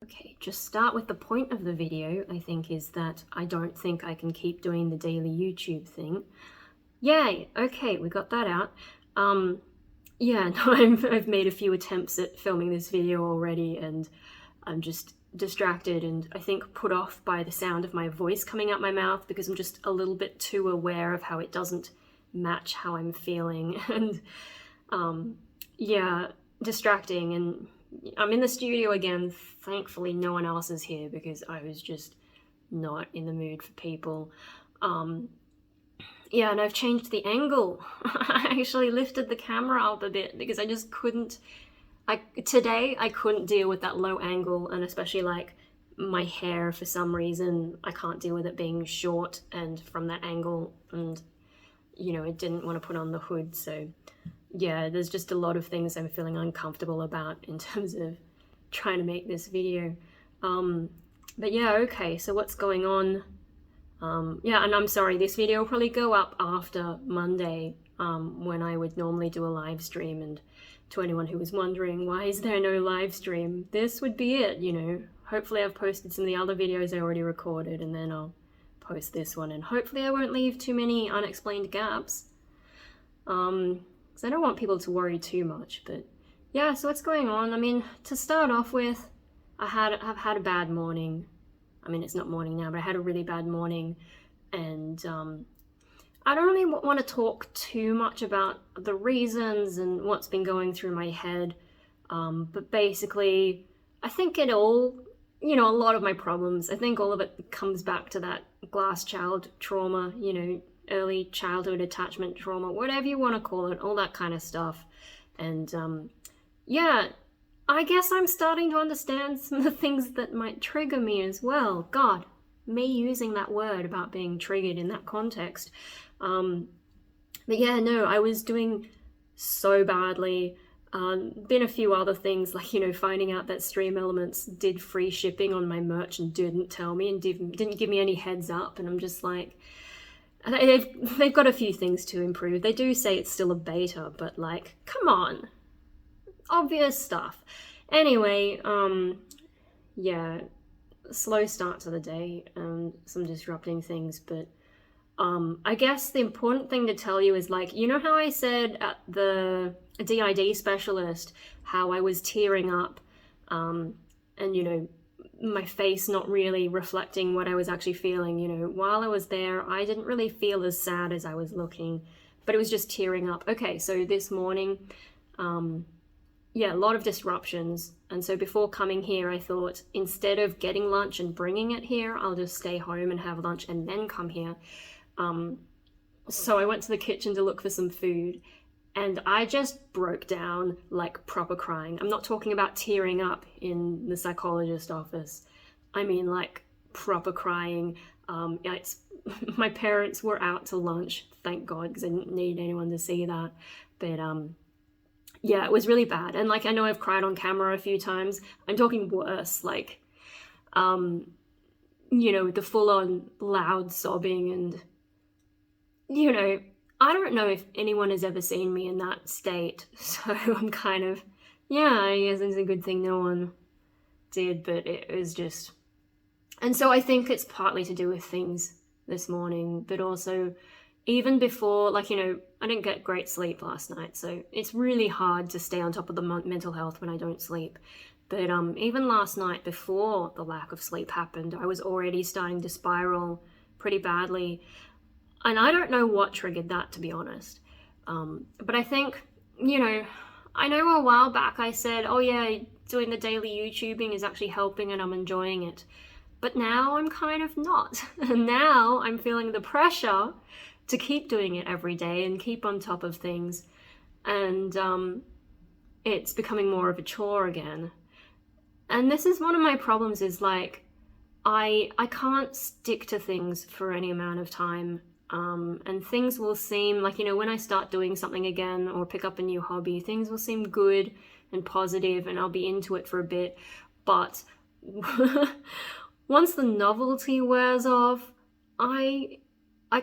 Okay, just start with the point of the video, I think, is that I don't think I can keep doing the daily YouTube thing. Yay! Okay, we got that out. Yeah, no, I've made a few attempts at filming this video already, and I'm just distracted and I think put off by the sound of my voice coming out my mouth because I'm just a little bit too aware of how it doesn't match how I'm feeling. And yeah, distracting. And I'm in the studio again. Thankfully no one else is here because I was just not in the mood for people. Yeah, and I've changed the angle. I actually lifted the camera up a bit because I just couldn't, today I couldn't deal with that low angle, and especially like my hair, for some reason I can't deal with it being short and from that angle, and you know, I didn't want to put on the hood. So yeah, there's just a lot of things I'm feeling uncomfortable about in terms of trying to make this video. But yeah, okay, so what's going on? Yeah, and I'm sorry, this video will probably go up after Monday, when I would normally do a live stream. And to anyone who was wondering, why is there no live stream? This would be it, you know. Hopefully I've posted some of the other videos I already recorded, and then I'll post this one, and hopefully I won't leave too many unexplained gaps. Because I don't want people to worry too much. But yeah, so what's going on? I mean, to start off with, I've had a bad morning. I mean, it's not morning now, but I had a really bad morning, and I don't really want to talk too much about the reasons and what's been going through my head, but basically, I think it all, you know, a lot of my problems, I think all of it comes back to that glass child trauma, you know, early childhood attachment trauma, whatever you want to call it, all that kind of stuff. And yeah, I guess I'm starting to understand some of the things that might trigger me as well. God, me using that word about being triggered in that context. But yeah, no, I was doing so badly. Been a few other things, like, you know, finding out that Stream Elements did free shipping on my merch and didn't tell me and didn't give me any heads up. And I'm just like, they've got a few things to improve. They do say it's still a beta, but like, come on. Obvious stuff. Anyway, yeah, slow start to the day and some disrupting things, but I guess the important thing to tell you is, like, you know how I said at the DID specialist how I was tearing up, and you know, my face not really reflecting what I was actually feeling. You know, while I was there, I didn't really feel as sad as I was looking, but it was just tearing up. Okay, so this morning, yeah, a lot of disruptions. And so before coming here, I thought, instead of getting lunch and bringing it here, I'll just stay home and have lunch and then come here. So I went to the kitchen to look for some food, and I just broke down, like proper crying. I'm not talking about tearing up in the psychologist office. I mean like proper crying. Yeah, my parents were out to lunch, thank God, because I didn't need anyone to see that. But yeah, it was really bad. And like, I know I've cried on camera a few times. I'm talking worse, like, you know, the full-on loud sobbing. And, you know, I don't know if anyone has ever seen me in that state. So I'm kind of, yeah, I guess it's a good thing no one did, but it was just, and so I think it's partly to do with things this morning, but also even before, like, you know, I didn't get great sleep last night, so it's really hard to stay on top of the mental health when I don't sleep. But even last night, before the lack of sleep happened, I was already starting to spiral pretty badly. And I don't know what triggered that, to be honest. But I think, you know, I know a while back I said, oh yeah, doing the daily YouTubing is actually helping and I'm enjoying it. But now I'm kind of not. And now I'm feeling the pressure to keep doing it every day and keep on top of things. And it's becoming more of a chore again. And this is one of my problems, is like, I can't stick to things for any amount of time. And things will seem like, you know, when I start doing something again or pick up a new hobby, things will seem good and positive and I'll be into it for a bit. But once the novelty wears off, I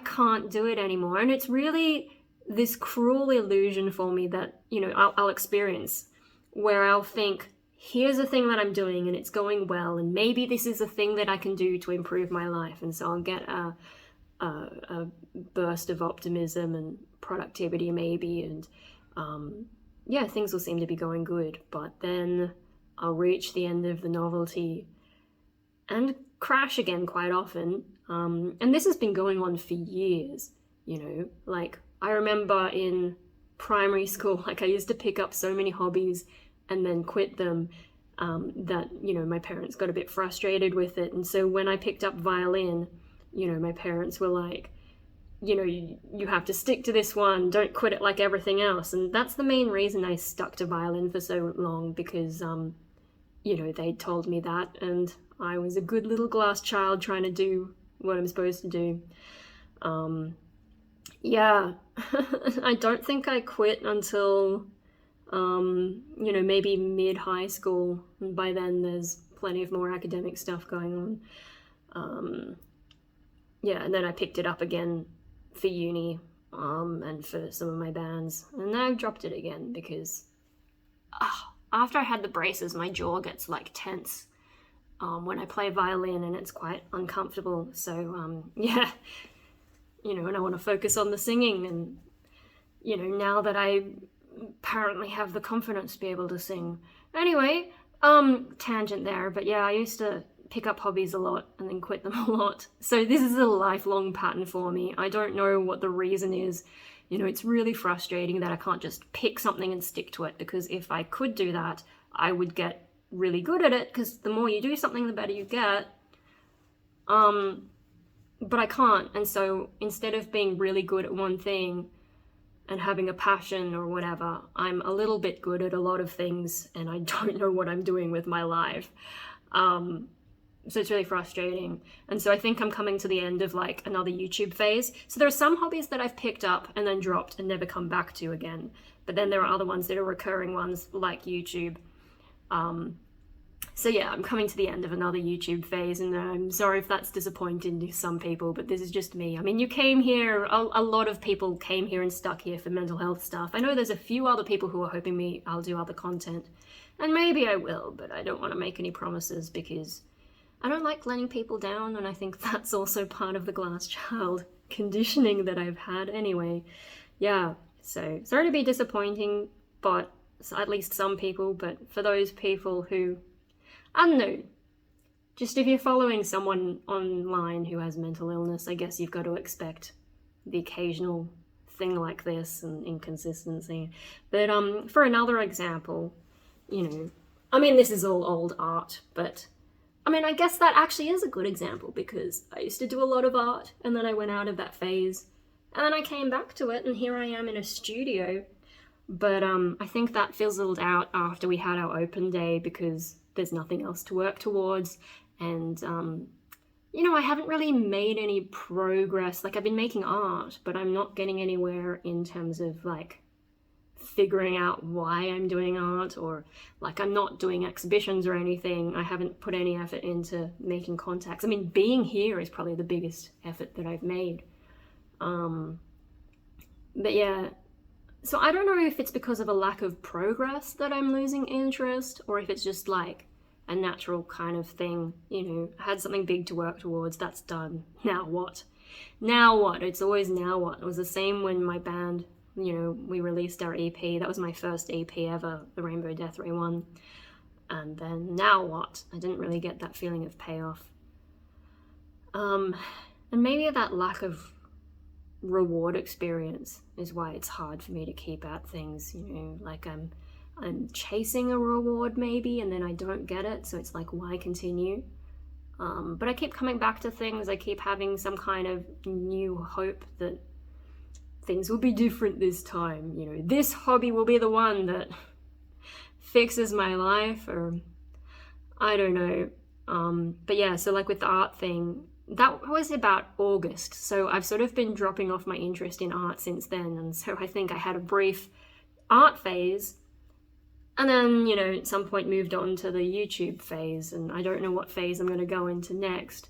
can't do it anymore. And it's really this cruel illusion for me that, you know, I'll experience, where I'll think, here's a thing that I'm doing and it's going well, and maybe this is a thing that I can do to improve my life. And so I'll get a burst of optimism and productivity maybe, and yeah, things will seem to be going good. But then I'll reach the end of the novelty and crash again quite often. And this has been going on for years, you know, like I remember in primary school, like I used to pick up so many hobbies and then quit them, that, you know, my parents got a bit frustrated with it. And so when I picked up violin, you know, my parents were like, you know, you have to stick to this one, don't quit it like everything else. And that's the main reason I stuck to violin for so long, because, you know, they told me that, and I was a good little glass child trying to do what I'm supposed to do. Yeah, I don't think I quit until, you know, maybe mid-high school. And by then there's plenty of more academic stuff going on. Yeah, and then I picked it up again for uni, and for some of my bands. And then I dropped it again because after I had the braces, my jaw gets like tense when I play violin, and it's quite uncomfortable. So yeah, you know, and I want to focus on the singing. And, you know, now that I apparently have the confidence to be able to sing. Anyway, tangent there, but yeah, I used to pick up hobbies a lot and then quit them a lot. So this is a lifelong pattern for me. I don't know what the reason is. You know, it's really frustrating that I can't just pick something and stick to it, because if I could do that, I would get really good at it, because the more you do something, the better you get. But I can't, and so instead of being really good at one thing and having a passion or whatever, I'm a little bit good at a lot of things, and I don't know what I'm doing with my life. So it's really frustrating. And so I think I'm coming to the end of like another YouTube phase. So there are some hobbies that I've picked up and then dropped and never come back to again. But then there are other ones that are recurring ones like YouTube. So yeah, I'm coming to the end of another YouTube phase, and I'm sorry if that's disappointing to some people, but this is just me. I mean, you came here, a lot of people came here and stuck here for mental health stuff. I know there's a few other people who are hoping I'll do other content, and maybe I will, but I don't want to make any promises because I don't like letting people down, and I think that's also part of the glass child conditioning that I've had anyway. Yeah, so sorry to be disappointing, but at least some people, but for those people who, I don't know, just if you're following someone online who has mental illness, I guess you've got to expect the occasional thing like this and inconsistency. But for another example, you know, I mean, this is all old art, but I mean, I guess that actually is a good example, because I used to do a lot of art and then I went out of that phase and then I came back to it, and here I am in a studio. But I think that fizzled out after we had our open day, because there's nothing else to work towards. And, you know, I haven't really made any progress. Like, I've been making art, but I'm not getting anywhere in terms of like figuring out why I'm doing art, or like I'm not doing exhibitions or anything. I haven't put any effort into making contacts. I mean, being here is probably the biggest effort that I've made. But yeah, so I don't know if it's because of a lack of progress that I'm losing interest, or if it's just like a natural kind of thing. You know, I had something big to work towards, that's done. Now what? Now what? It's always now what. It was the same when my band, you know, we released our EP. That was my first EP ever, the Rainbow Death Ray one. And then now what? I didn't really get that feeling of payoff. And maybe that lack of reward experience is why it's hard for me to keep at things, you know, like I'm chasing a reward maybe, and then I don't get it, so it's like, why continue? But I keep coming back to things. I keep having some kind of new hope that things will be different this time, you know, this hobby will be the one that fixes my life, or I don't know. But yeah, so like with the art thing, that was about August, so I've sort of been dropping off my interest in art since then. And so I think I had a brief art phase, and then, you know, at some point moved on to the YouTube phase, and I don't know what phase I'm going to go into next.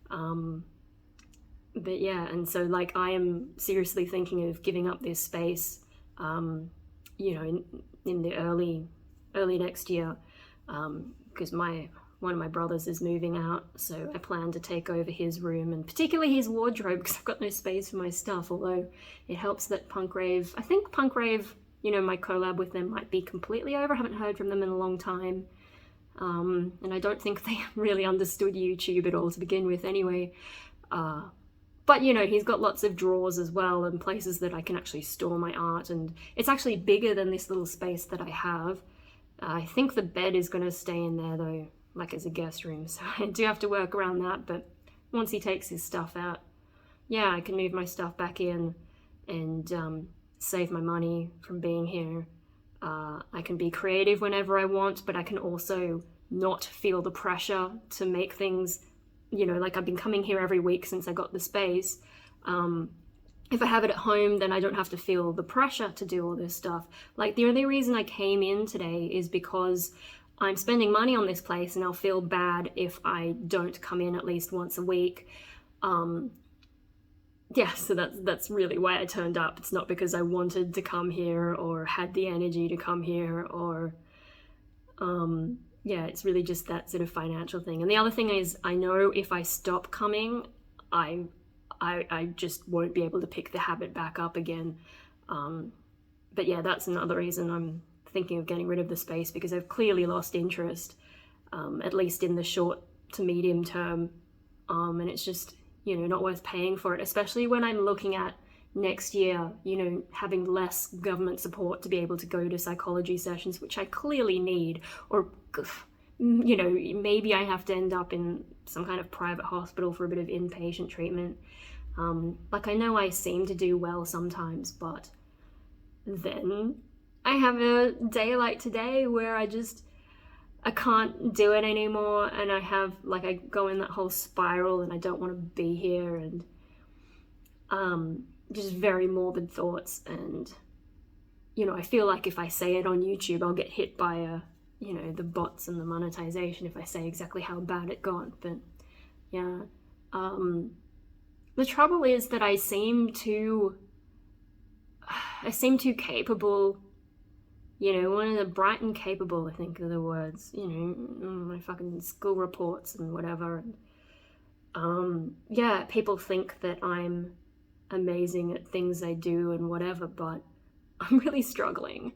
But yeah, and so like I am seriously thinking of giving up this space, you know, in the early next year, because one of my brothers is moving out, so I plan to take over his room, and particularly his wardrobe, because I've got no space for my stuff, although it helps that I think Punk Rave, you know, my collab with them might be completely over. I haven't heard from them in a long time, and I don't think they really understood YouTube at all to begin with anyway. But, you know, he's got lots of drawers as well and places that I can actually store my art, and it's actually bigger than this little space that I have. I think the bed is going to stay in there though, like as a guest room, so I do have to work around that, but once he takes his stuff out, yeah, I can move my stuff back in and save my money from being here. I can be creative whenever I want, but I can also not feel the pressure to make things, you know, like I've been coming here every week since I got the space. If I have it at home, then I don't have to feel the pressure to do all this stuff. Like, the only reason I came in today is because I'm spending money on this place, and I'll feel bad if I don't come in at least once a week. Yeah, so that's really why I turned up. It's not because I wanted to come here or had the energy to come here, or yeah, it's really just that sort of financial thing. And the other thing is, I know if I stop coming, I just won't be able to pick the habit back up again. But yeah, that's another reason I'm thinking of getting rid of the space, because I've clearly lost interest, at least in the short to medium term. And it's just, you know, not worth paying for it, especially when I'm looking at next year, you know, having less government support to be able to go to psychology sessions, which I clearly need, or, you know, maybe I have to end up in some kind of private hospital for a bit of inpatient treatment. Like, I know I seem to do well sometimes, but then I have a day like today where I can't do it anymore, and I go in that whole spiral, and I don't want to be here, and just very morbid thoughts. And, you know, I feel like if I say it on YouTube, I'll get hit by you know, the bots and the monetization if I say exactly how bad it got. But yeah, the trouble is that I seem too capable. You know, one of the bright and capable, I think, are the words. You know, my fucking school reports and whatever. Yeah, people think that I'm amazing at things I do and whatever, but I'm really struggling.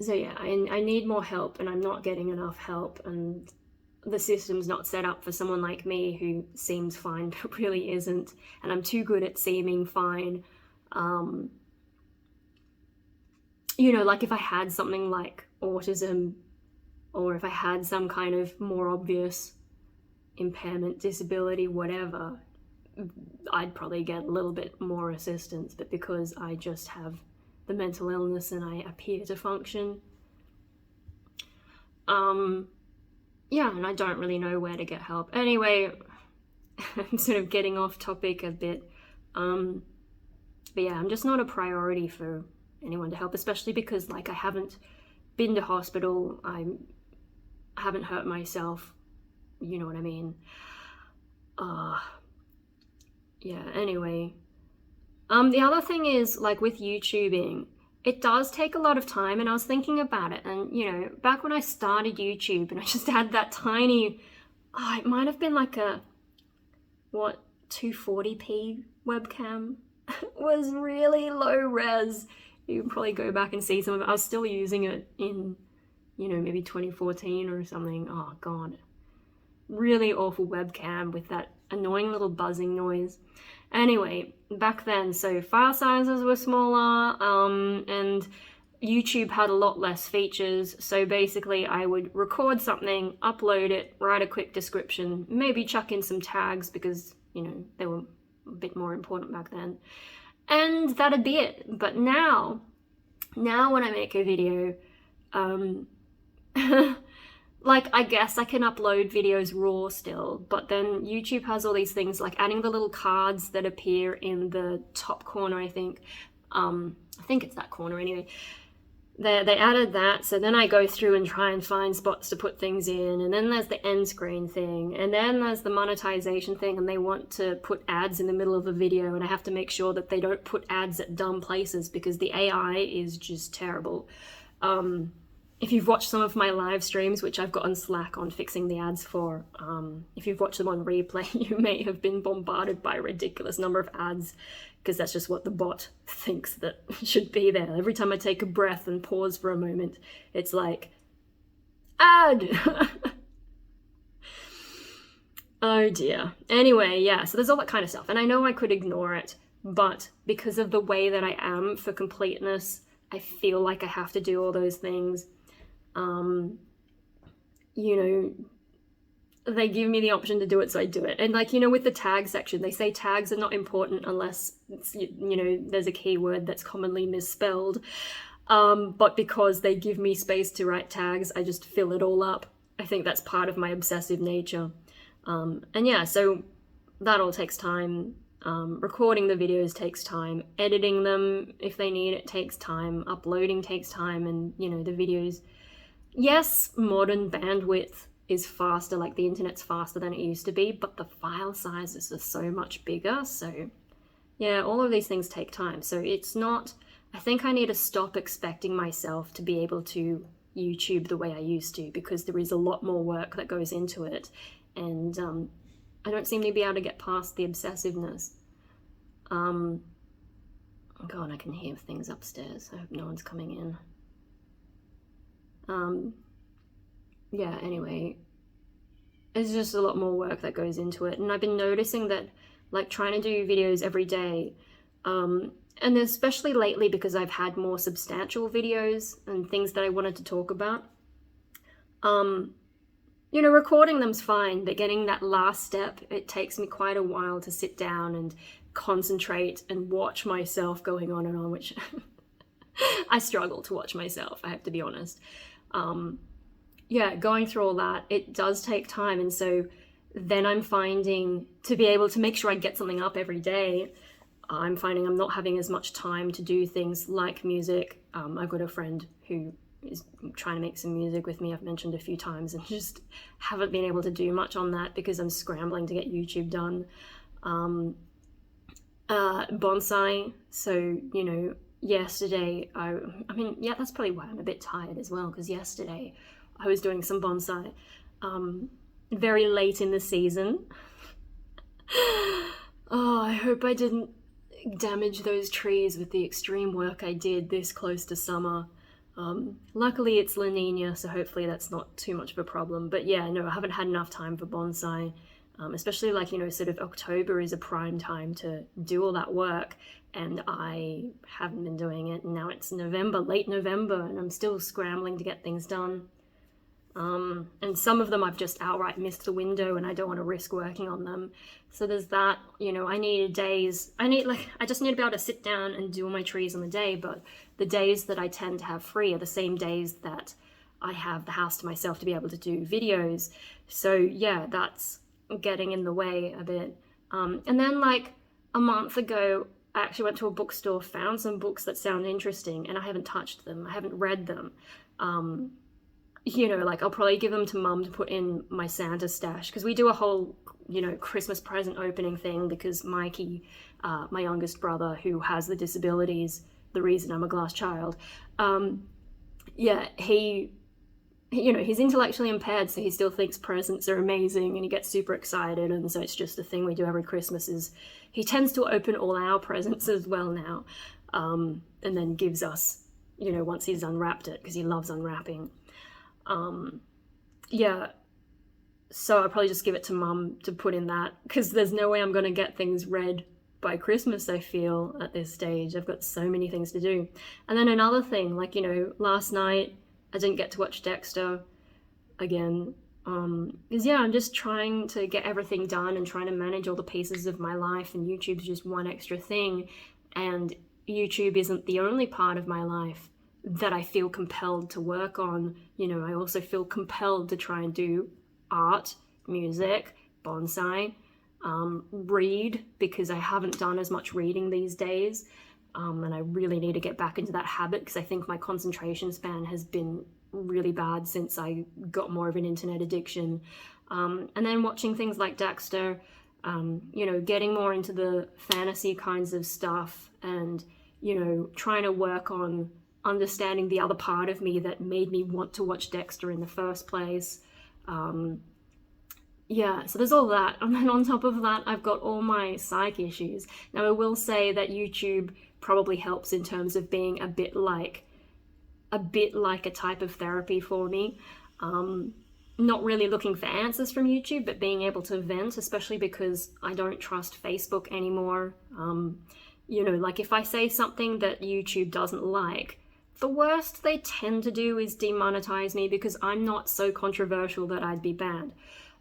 So yeah, I need more help, and I'm not getting enough help, and the system's not set up for someone like me who seems fine but really isn't, and I'm too good at seeming fine. You know, like if I had something like autism, or if I had some kind of more obvious impairment, disability, whatever, I'd probably get a little bit more assistance. But because I just have the mental illness and I appear to function, yeah, and I don't really know where to get help. Anyway, I'm sort of getting off topic a bit. But yeah, I'm just not a priority for anyone to help, especially because, like, I haven't been to hospital, I haven't hurt myself, you know what I mean? Yeah, anyway. The other thing is, like, with YouTubing, it does take a lot of time, and I was thinking about it, and, you know, back when I started YouTube and I just had that tiny, it might have been like a, 240p webcam. It was really low res. You can probably go back and see some of it. I was still using it in, you know, maybe 2014 or something. Oh God, really awful webcam with that annoying little buzzing noise. Anyway, back then, so file sizes were smaller, and YouTube had a lot less features. So basically I would record something, upload it, write a quick description, maybe chuck in some tags because, you know, they were a bit more important back then. And that'd be it. But now when I make a video, like, I guess I can upload videos raw still, but then YouTube has all these things like adding the little cards that appear in the top corner, I think. I think it's that corner anyway. They added that, so then I go through and try and find spots to put things in, and then there's the end screen thing, and then there's the monetization thing, and they want to put ads in the middle of a video, and I have to make sure that they don't put ads at dumb places because the AI is just terrible. if you've watched some of my live streams, which I've got on Slack on fixing the ads for, if you've watched them on replay, you may have been bombarded by a ridiculous number of ads, because that's just what the bot thinks that should be there. Every time I take a breath and pause for a moment, it's like, ad! Oh dear. Anyway, yeah, so there's all that kind of stuff. And I know I could ignore it, but because of the way that I am for completeness, I feel like I have to do all those things. You know, they give me the option to do it, so I do it. And like, you know, with the tag section, they say tags are not important unless it's, you know, there's a keyword that's commonly misspelled. But because they give me space to write tags, I just fill it all up. I think that's part of my obsessive nature. And yeah, so that all takes time. Recording the videos takes time. Editing them, if they need it, takes time. Uploading takes time. And, you know, the videos... Yes, modern bandwidth is faster, like the internet's faster than it used to be, but the file sizes are so much bigger. So, yeah, all of these things take time. So it's not... I think I need to stop expecting myself to be able to YouTube the way I used to, because there is a lot more work that goes into it. And I don't seem to be able to get past the obsessiveness. God, I can hear things upstairs. I hope no one's coming in. Yeah, anyway, it's just a lot more work that goes into it. And I've been noticing that, like, trying to do videos every day, and especially lately because I've had more substantial videos and things that I wanted to talk about, you know, recording them's fine, but getting that last step, it takes me quite a while to sit down and concentrate and watch myself going on and on, which I struggle to watch myself, I have to be honest. Yeah, going through all that, it does take time. And so then I'm finding, to be able to make sure I get something up every day, I'm finding I'm not having as much time to do things like music. I've got a friend who is trying to make some music with me, I've mentioned a few times, and just haven't been able to do much on that because I'm scrambling to get YouTube done. Bonsai, so, you know, yesterday, I mean, yeah, that's probably why I'm a bit tired as well, because yesterday I was doing some bonsai, very late in the season. Oh, I hope I didn't damage those trees with the extreme work I did this close to summer. Luckily it's La Nina, so hopefully that's not too much of a problem. But yeah, no, I haven't had enough time for bonsai, especially like, you know, sort of October is a prime time to do all that work, and I haven't been doing it, and now it's November, late November, and I'm still scrambling to get things done. And some of them I've just outright missed the window and I don't want to risk working on them. So there's that, you know, I just need to be able to sit down and do all my trees on the day, but the days that I tend to have free are the same days that I have the house to myself to be able to do videos. So yeah, that's getting in the way a bit. And then like a month ago, I actually went to a bookstore, found some books that sound interesting, and I haven't touched them. I haven't read them. You know, like I'll probably give them to Mum to put in my Santa stash, because we do a whole, you know, Christmas present opening thing, because Mikey, my youngest brother who has the disabilities, the reason I'm a glass child, yeah, he, you know, he's intellectually impaired, so he still thinks presents are amazing and he gets super excited, and so it's just a thing we do every Christmas. Is he tends to open all our presents as well now, and then gives us, you know, once he's unwrapped it, because he loves unwrapping. Yeah, so I'll probably just give it to Mum to put in that, because there's no way I'm going to get things read by Christmas, I feel, at this stage. I've got so many things to do. And then another thing, like, you know, last night I didn't get to watch Dexter again, because yeah, I'm just trying to get everything done and trying to manage all the pieces of my life, and YouTube's just one extra thing, and YouTube isn't the only part of my life that I feel compelled to work on. You know, I also feel compelled to try and do art, music, bonsai, read, because I haven't done as much reading these days, and I really need to get back into that habit, because I think my concentration span has been really bad since I got more of an internet addiction. And then watching things like Dexter, you know, getting more into the fantasy kinds of stuff, and, you know, trying to work on understanding the other part of me that made me want to watch Dexter in the first place. Yeah, so there's all that. And then on top of that, I've got all my psych issues. Now, I will say that YouTube probably helps in terms of being a bit like a type of therapy for me. Not really looking for answers from YouTube, but being able to vent, especially because I don't trust Facebook anymore. You know, like if I say something that YouTube doesn't like, the worst they tend to do is demonetize me because I'm not so controversial that I'd be banned.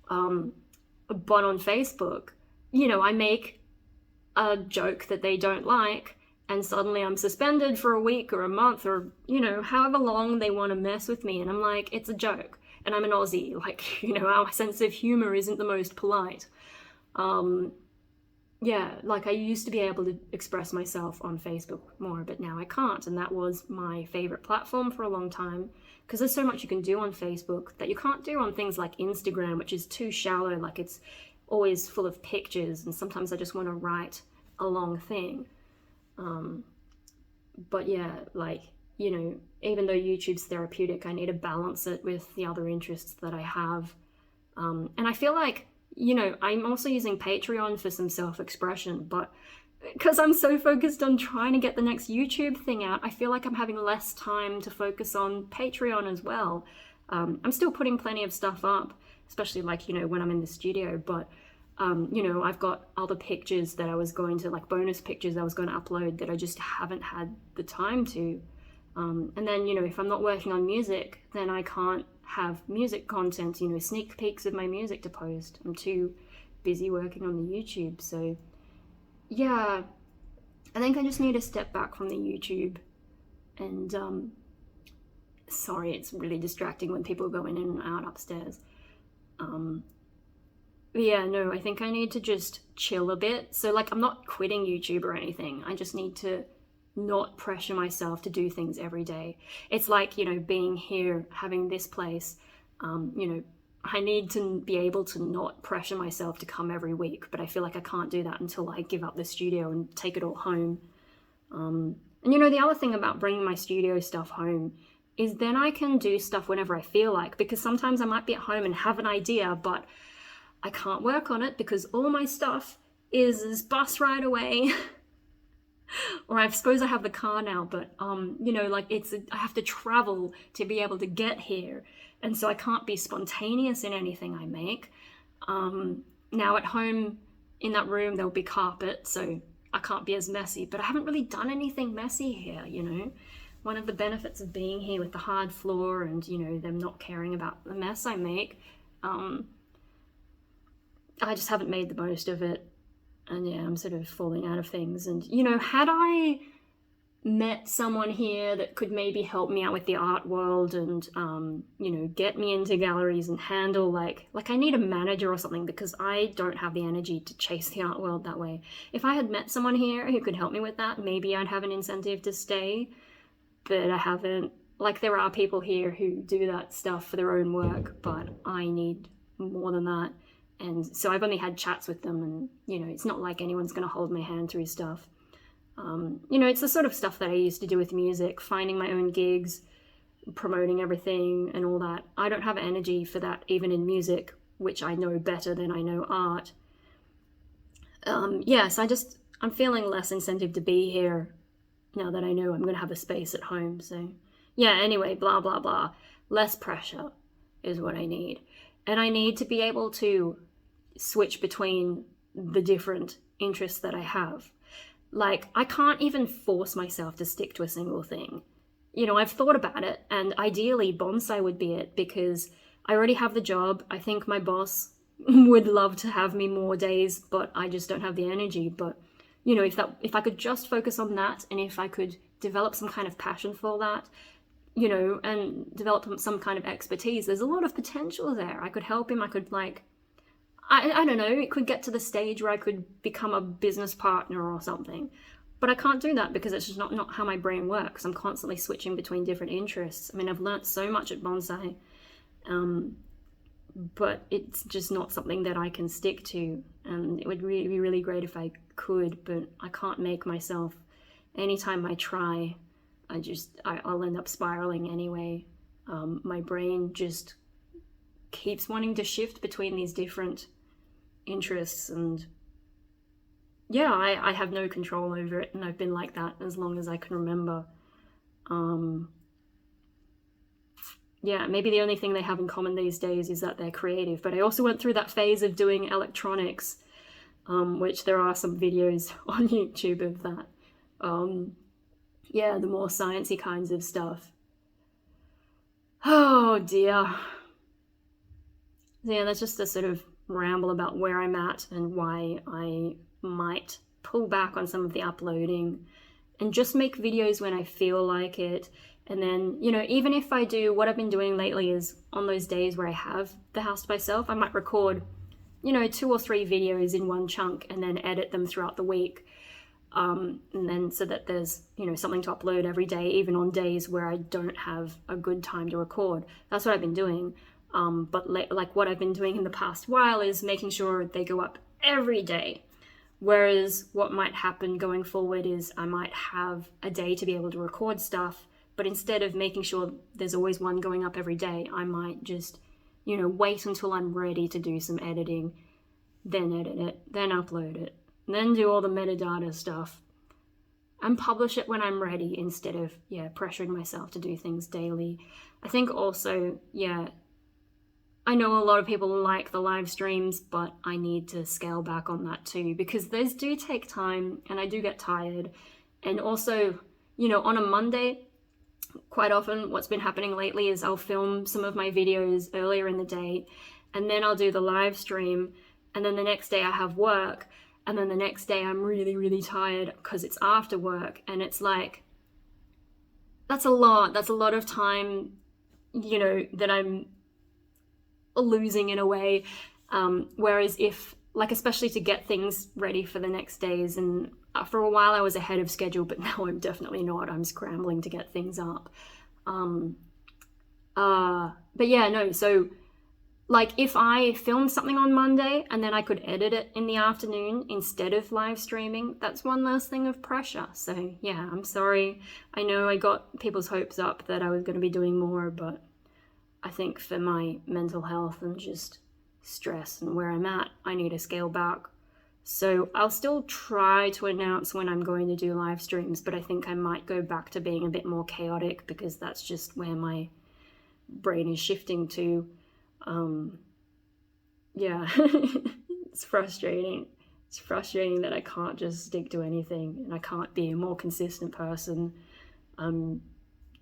But on Facebook, you know, I make a joke that they don't like, and suddenly I'm suspended for a week or a month or, you know, however long they want to mess with me. And I'm like, it's a joke. And I'm an Aussie. Like, you know, our sense of humor isn't the most polite. Yeah, like I used to be able to express myself on Facebook more, but now I can't. And that was my favorite platform for a long time, because there's so much you can do on Facebook that you can't do on things like Instagram, which is too shallow. Like it's always full of pictures, and sometimes I just want to write a long thing. But yeah, like, you know, even though YouTube's therapeutic, I need to balance it with the other interests that I have. And I feel like, you know, I'm also using Patreon for some self-expression, but because I'm so focused on trying to get the next YouTube thing out, I feel like I'm having less time to focus on Patreon as well. I'm still putting plenty of stuff up, especially like, you know, when I'm in the studio, but you know, I've got other pictures that I was going to, like bonus pictures I was going to upload that I just haven't had the time to. And then, you know, if I'm not working on music, then I can't have music content, you know, sneak peeks of my music to post. I'm too busy working on the YouTube. So yeah, I think I just need to step back from the YouTube. And sorry, it's really distracting when people go in and out upstairs. Yeah, no, I think I need to just chill a bit. So like, I'm not quitting YouTube or anything. I just need to not pressure myself to do things every day. It's like, you know, being here, having this place, you know, I need to be able to not pressure myself to come every week, but I feel like I can't do that until I give up the studio and take it all home. And you know, the other thing about bringing my studio stuff home is then I can do stuff whenever I feel like, because sometimes I might be at home and have an idea, but I can't work on it because all my stuff is bus ride away. Or I suppose I have the car now, but you know, like I have to travel to be able to get here, and so I can't be spontaneous in anything I make. Now at home in that room there'll be carpet, so I can't be as messy, but I haven't really done anything messy here, you know. One of the benefits of being here with the hard floor and, you know, them not caring about the mess I make, I just haven't made the most of it. And yeah, I'm sort of falling out of things. And, you know, had I met someone here that could maybe help me out with the art world and, you know, get me into galleries and handle, like I need a manager or something, because I don't have the energy to chase the art world that way. If I had met someone here who could help me with that, maybe I'd have an incentive to stay, but I haven't. Like, there are people here who do that stuff for their own work, but I need more than that. And so I've only had chats with them, and, you know, it's not like anyone's going to hold my hand through stuff. You know, it's the sort of stuff that I used to do with music, finding my own gigs, promoting everything and all that. I don't have energy for that, even in music, which I know better than I know art. Yeah, so I'm feeling less incentive to be here now that I know I'm going to have a space at home. So yeah, anyway, blah, blah, blah. Less pressure is what I need. And I need to be able to switch between the different interests that I have. Like, I can't even force myself to stick to a single thing. You know, I've thought about it, and ideally bonsai would be it, because I already have the job. I think my boss would love to have me more days, but I just don't have the energy. But, you know, if I could just focus on that, and if I could develop some kind of passion for that, you know, and develop some kind of expertise, there's a lot of potential there. I could help him. I could, like, I don't know, it could get to the stage where I could become a business partner or something. But I can't do that because it's just not how my brain works. I'm constantly switching between different interests. I mean, I've learnt so much at bonsai, but it's just not something that I can stick to. And it would really be really great if I could, but I can't make myself. Anytime I try, I'll end up spiraling anyway. My brain just keeps wanting to shift between these different interests, and yeah, I have no control over it, and I've been like that as long as I can remember. Yeah, maybe the only thing they have in common these days is that they're creative, but I also went through that phase of doing electronics, which there are some videos on YouTube of that. Yeah, the more sciencey kinds of stuff. Oh dear. Yeah, that's just a sort of ramble about where I'm at and why I might pull back on some of the uploading and just make videos when I feel like it. And then, you know, even if I do, what I've been doing lately is on those days where I have the house to myself, I might record, you know, 2 or 3 videos in one chunk and then edit them throughout the week. And then so that there's, you know, something to upload every day, even on days where I don't have a good time to record. That's what I've been doing. But like what I've been doing in the past while is making sure they go up every day. Whereas what might happen going forward is I might have a day to be able to record stuff, but instead of making sure there's always one going up every day, I might just, you know, wait until I'm ready to do some editing, then edit it, then upload it, then do all the metadata stuff, and publish it when I'm ready instead of, yeah, pressuring myself to do things daily. I think also, yeah, I know a lot of people like the live streams, but I need to scale back on that too, because those do take time and I do get tired. And also, you know, on a Monday, quite often what's been happening lately is I'll film some of my videos earlier in the day, and then I'll do the live stream, and then the next day I have work, and then the next day I'm really, really tired because it's after work, and it's like, that's a lot of time, you know, that I'm losing in a way. Whereas if, like, especially to get things ready for the next days, and for a while I was ahead of schedule, but now I'm definitely not. I'm scrambling to get things up. But yeah, no, so like if I filmed something on Monday and then I could edit it in the afternoon instead of live streaming, that's one less thing of pressure. So yeah, I'm sorry. I know I got people's hopes up that I was going to be doing more, but I think for my mental health and just stress and where I'm at, I need to scale back. So I'll still try to announce when I'm going to do live streams, but I think I might go back to being a bit more chaotic because that's just where my brain is shifting to. Yeah, it's frustrating. It's frustrating that I can't just stick to anything and I can't be a more consistent person. I'm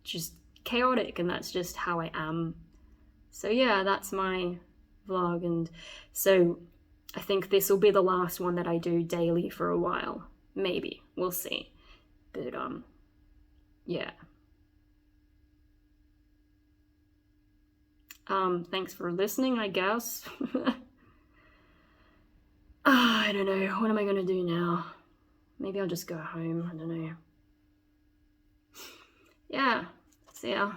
just chaotic and that's just how I am. So yeah, that's my vlog, and so I think this will be the last one that I do daily for a while. Maybe, we'll see. But yeah. Thanks for listening, I guess. I don't know, what am I gonna do now? Maybe I'll just go home, I don't know. Yeah, see ya.